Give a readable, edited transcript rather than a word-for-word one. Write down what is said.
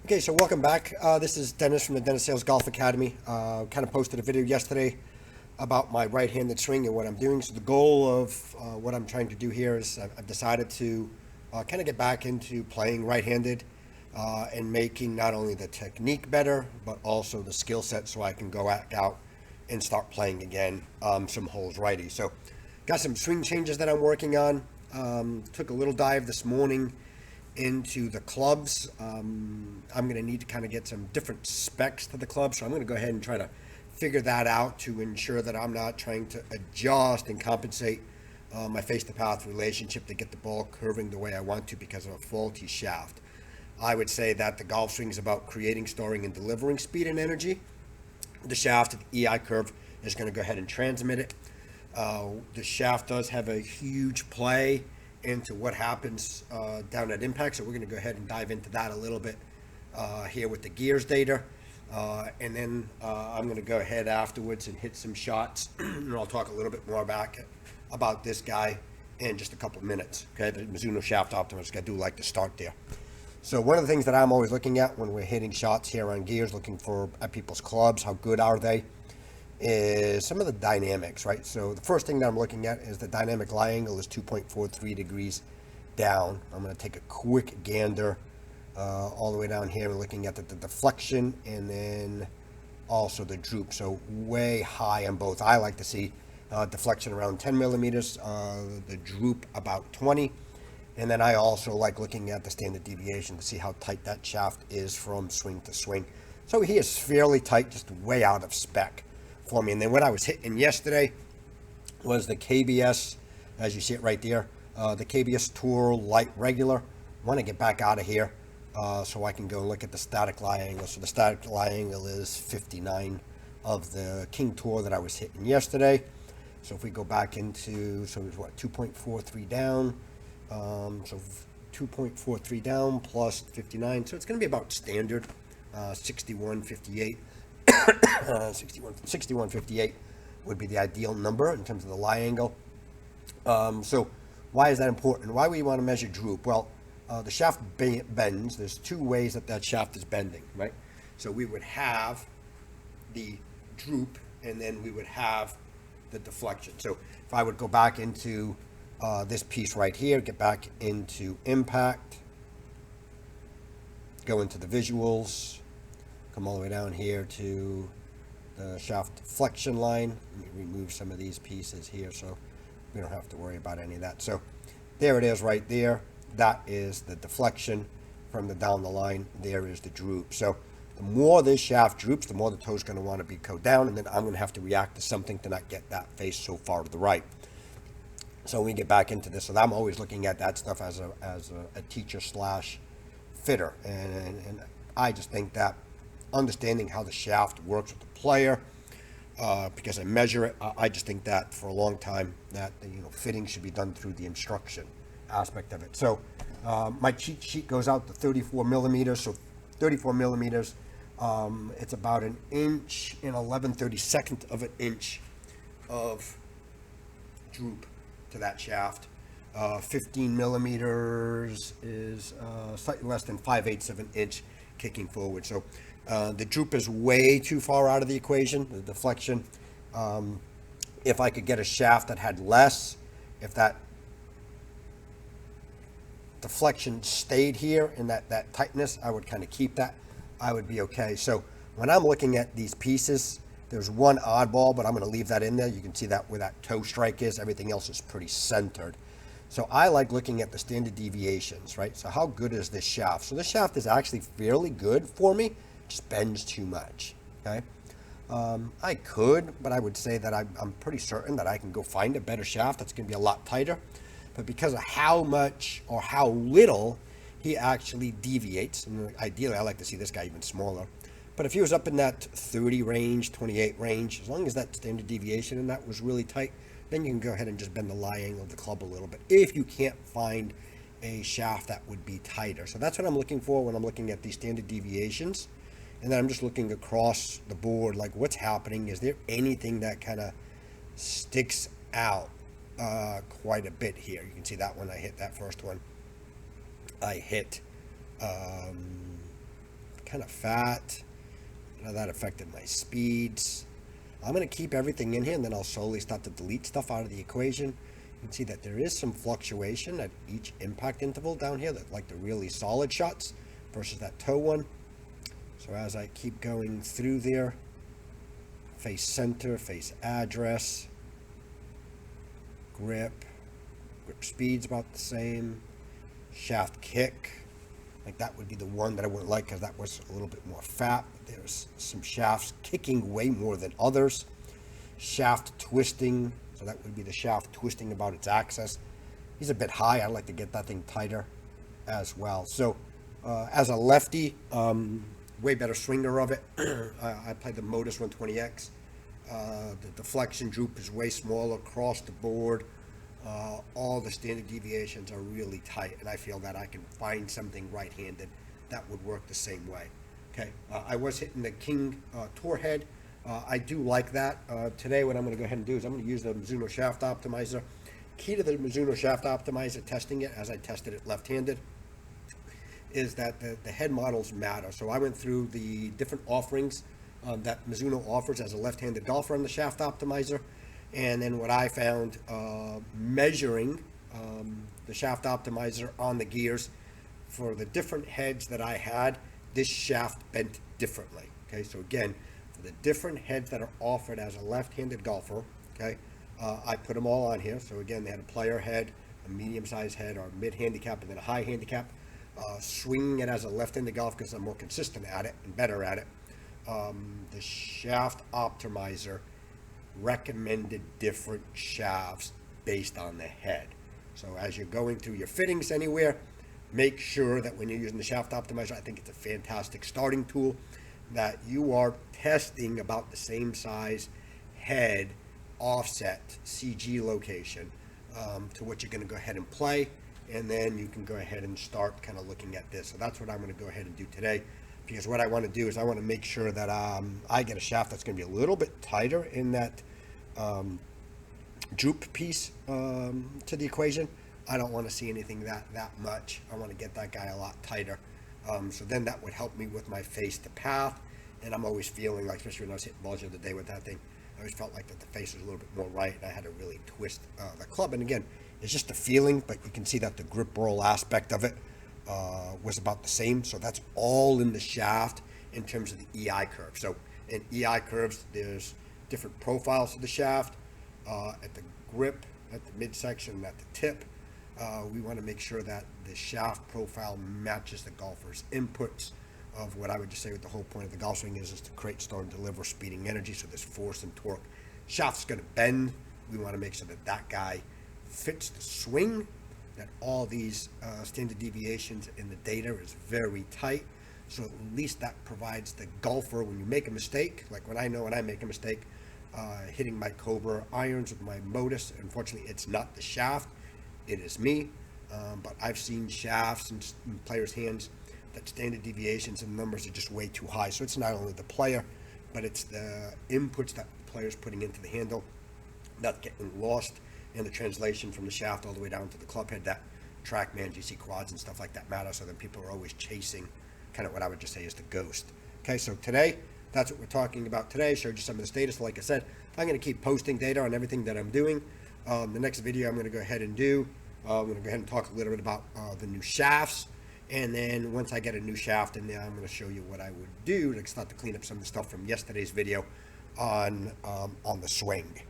Okay, so welcome back. This is Dennis from the Dennis Sales Golf Academy. Kind of posted a video yesterday about my right-handed swing and what I'm doing. So the goal of what I'm trying to do here is I've decided to kind of get back into playing right-handed and making not only the technique better, but also the skill set so I can go out and start playing again some holes righty. So got some swing changes that I'm working on. Took a little dive this morning into the clubs. I'm going to need to kind of get some different specs to the club, so I'm going to go ahead and try to figure that out to ensure that I'm not trying to adjust and compensate my face-to-path relationship to get the ball curving the way I want to because of a faulty shaft. I would say that the golf swing is about creating, storing, and delivering speed and energy. The shaft, the EI curve, is going to go ahead and transmit it. The shaft does have a huge play into what happens down at impact, so we're going to go ahead and dive into that a little bit here with the gears data, and then I'm going to go ahead afterwards and hit some shots, and I'll talk a little bit more about this guy in just a couple of minutes. Okay, the Mizuno Shaft Optimist, I do like to start there. So one of the things that I'm always looking at when we're hitting shots here on gears, looking for at people's clubs, how good are they, is some of the dynamics, right? So the first thing that I'm looking at is the dynamic lie angle is 2.43 degrees down. I'm going to take a quick gander all the way down here and looking at the deflection and then also the droop. So way high on both. I like to see deflection around 10 millimeters, the droop about 20. And then I also like looking at the standard deviation to see how tight that shaft is from swing to swing. So he is fairly tight, just way out of spec for me. And then what I was hitting yesterday was the KBS, as you see it right there, the KBS Tour Lite Regular. I want to get back out of here so I can go look at the static lie angle. So the static lie angle is 59 of the King Tour that I was hitting yesterday. So if we go back into, so it was what, 2.43 down. So 2.43 down plus 59. So it's going to be about standard, 61.58. 61.58 would be the ideal number in terms of the lie angle. So why is that important? Why would you want to measure droop? Well, the shaft bends. There's two ways that shaft is bending, right? So we would have the droop and then we would have the deflection. So if I would go back into this piece right here, get back into impact, go into the visuals, come all the way down here to the shaft deflection line. Let me remove some of these pieces here so we don't have to worry about any of that. So there it is right there. That is the deflection from the down the line. There is the droop. So the more this shaft droops, the more the toe's going to want to be go down, and then I'm going to have to react to something to not get that face so far to the right. So when we get back into this, so I'm always looking at that stuff as a teacher slash fitter, and I just think that understanding how the shaft works with the player, because I measure it, I just think that for a long time that fitting should be done through the instruction aspect of it. So my cheat sheet goes out to 34 millimeters. So 34 millimeters, it's about an inch and 11/32 of an inch of droop to that shaft. 15 millimeters is slightly less than 5/8 of an inch kicking forward. So the droop is way too far out of the equation, the deflection. If I could get a shaft that had less, if that deflection stayed here in that tightness, I would kind of keep that. I would be okay. So when I'm looking at these pieces, there's one oddball, but I'm going to leave that in there. You can see that where that toe strike is. Everything else is pretty centered. So I like looking at the standard deviations, right? So how good is this shaft? So this shaft is actually fairly good for me. It just bends too much, okay? I could, but I would say that I'm pretty certain that I can go find a better shaft that's going to be a lot tighter. But because of how much or how little he actually deviates, and ideally I like to see this guy even smaller, but if he was up in that 30 range, 28 range, as long as that standard deviation and that was really tight, then you can go ahead and just bend the lie angle of the club a little bit if you can't find a shaft that would be tighter. So that's what I'm looking for when I'm looking at these standard deviations. And then I'm just looking across the board, like what's happening. Is there anything that kind of sticks out quite a bit here? You can see that one. I hit that first one. I hit kind of fat. That affected my speeds. I'm going to keep everything in here, and then I'll slowly start to delete stuff out of the equation. You can see that there is some fluctuation at each impact interval down here, that like the really solid shots versus that toe one. So as I keep going through there, face center, face address, grip speed's about the same, shaft kick, like that would be the one that I wouldn't like because that was a little bit more fat. There's some shafts kicking way more than others. Shaft twisting, so that would be the shaft twisting about its axis. He's a bit high. I'd like to get that thing tighter as well. So as a lefty, way better swinger of it. I play the Modus 120X. The deflection droop is way smaller across the board. All the standard deviations are really tight, and I feel that I can find something right-handed that would work the same way. Okay, I was hitting the King Tour head. I do like that. Today what I'm going to go ahead and do is I'm going to use the Mizuno Shaft Optimizer. Key to the Mizuno Shaft Optimizer, testing it as I tested it left-handed, is that the head models matter. So I went through the different offerings that Mizuno offers as a left-handed golfer on the Shaft Optimizer. And then what I found, measuring the Shaft Optimizer on the gears for the different heads that I had, this shaft bent differently. Okay, so again, for the different heads that are offered as a left-handed golfer, okay, I put them all on here. So again, they had a player head, a medium-sized head, or mid-handicap, and then a high handicap. Swinging it as a left-handed golf because I'm more consistent at it and better at it. The Shaft Optimizer recommended different shafts based on the head. So as you're going through your fittings anywhere, make sure that when you're using the Shaft Optimizer, I think it's a fantastic starting tool, that you are testing about the same size head offset CG location to what you're going to go ahead and play, and then you can go ahead and start kind of looking at this. So that's what I'm going to go ahead and do today, because what I want to do is I want to make sure that I get a shaft that's going to be a little bit tighter in that droop piece to the equation. I don't want to see anything that much. I want to get that guy a lot tighter. So then that would help me with my face to path. And I'm always feeling like, especially when I was hitting balls the other day with that thing, I always felt like that the face was a little bit more right, and I had to really twist the club. And again, it's just a feeling, but you can see that the grip roll aspect of it was about the same. So that's all in the shaft in terms of the EI curve. So in EI curves, there's different profiles of the shaft. At the grip, at the midsection, at the tip, we want to make sure that the shaft profile matches the golfer's inputs of what I would just say what the whole point of the golf swing is to create, store, and deliver speeding energy. So there's force and torque. Shaft's going to bend. We want to make sure that that guy fits the swing, that all these standard deviations in the data is very tight. So at least that provides the golfer, when you make a mistake, like when I know when I make a mistake, hitting my Cobra irons with my Modus, unfortunately it's not the shaft, it is me. But I've seen shafts in players' hands that standard deviations and numbers are just way too high. So it's not only the player, but it's the inputs that the player's putting into the handle not getting lost in the translation from the shaft all the way down to the club head. That TrackMan, GC quads and stuff like that matter. So then people are always chasing kind of what I would just say is the ghost. Okay, so today, that's what we're talking about today. Showed you some of the status. Like I said, I'm going to keep posting data on everything that I'm doing. The next video I'm going to go ahead and do, I'm going to go ahead and talk a little bit about the new shafts. And then once I get a new shaft in there, I'm going to show you what I would do to start to clean up some of the stuff from yesterday's video on the swing.